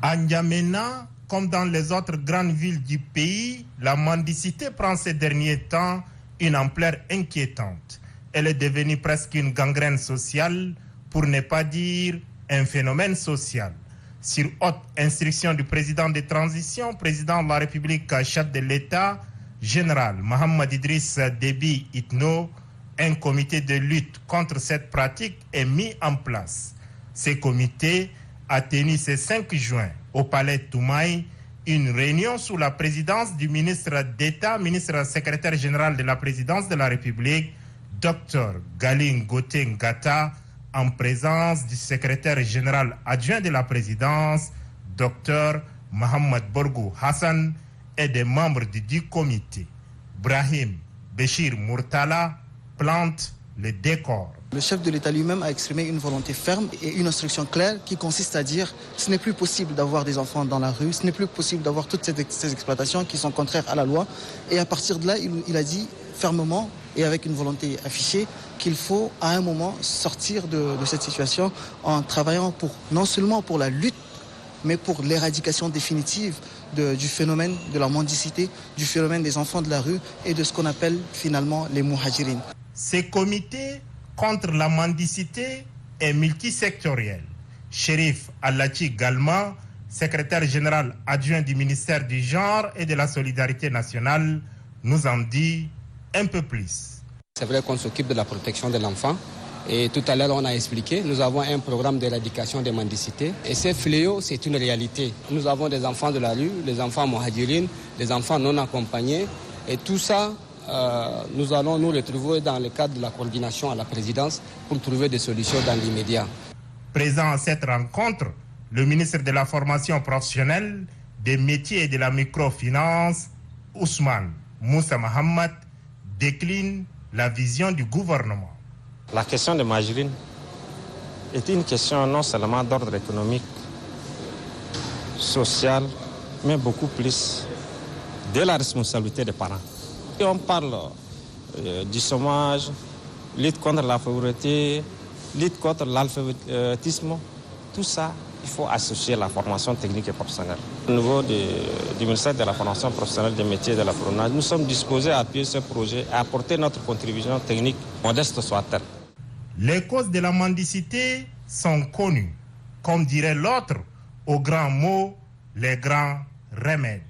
À N'Djamena, comme dans les autres grandes villes du pays, la mendicité prend ces derniers temps une ampleur inquiétante. Elle est devenue presque une gangrène sociale, pour ne pas dire un phénomène social. Sur haute instruction du président de transition, président de la République, chef de l'État, général Mohamed Idriss Déby Itno, un comité de lutte contre cette pratique est mis en place. Ce comité a tenu ce 5 juin au palais Toumaï une réunion sous la présidence du ministre d'État, ministre secrétaire général de la présidence de la République, Dr Galing Goté Ngata, en présence du secrétaire général adjoint de la présidence, Dr Mohamed Borgou Hassan, et des membres du dit comité. Brahim Béchir Murtala plante le décor. Le chef de l'État lui-même a exprimé une volonté ferme et une instruction claire qui consiste à dire ce n'est plus possible d'avoir des enfants dans la rue, ce n'est plus possible d'avoir toutes ces exploitations qui sont contraires à la loi. Et à partir de là, il a dit fermement et avec une volonté affichée qu'il faut à un moment sortir de cette situation en travaillant non seulement pour la lutte, mais pour l'éradication définitive du phénomène de la mendicité, du phénomène des enfants de la rue et de ce qu'on appelle finalement les muhajirines. Ce comité contre la mendicité est multisectoriel. Chérif Allachi Galma, secrétaire général adjoint du ministère du Genre et de la Solidarité nationale, nous en dit un peu plus. C'est vrai qu'on s'occupe de la protection de l'enfant. Et tout à l'heure, on a expliqué, nous avons un programme d'éradication des mendicités. Et ce fléau, c'est une réalité. Nous avons des enfants de la rue, des enfants muhajirines, des enfants non accompagnés. Et tout ça, nous allons nous retrouver dans le cadre de la coordination à la présidence pour trouver des solutions dans l'immédiat. Présent à cette rencontre, le ministre de la formation professionnelle, des métiers et de la microfinance, Ousmane Moussa Mohamed, décline la vision du gouvernement. La question de Majirine est une question non seulement d'ordre économique, social, mais beaucoup plus de la responsabilité des parents. Et on parle du chômage, lutte contre la pauvreté, lutte contre l'alphabétisme, tout ça, il faut associer la formation technique et professionnelle. Au niveau du ministère de la formation professionnelle des métiers de la l'apprentissage, nous sommes disposés à appuyer ce projet et à apporter notre contribution technique, modeste soit-elle. Les causes de la mendicité sont connues. Comme dirait l'autre, au grand mot, les grands remèdes.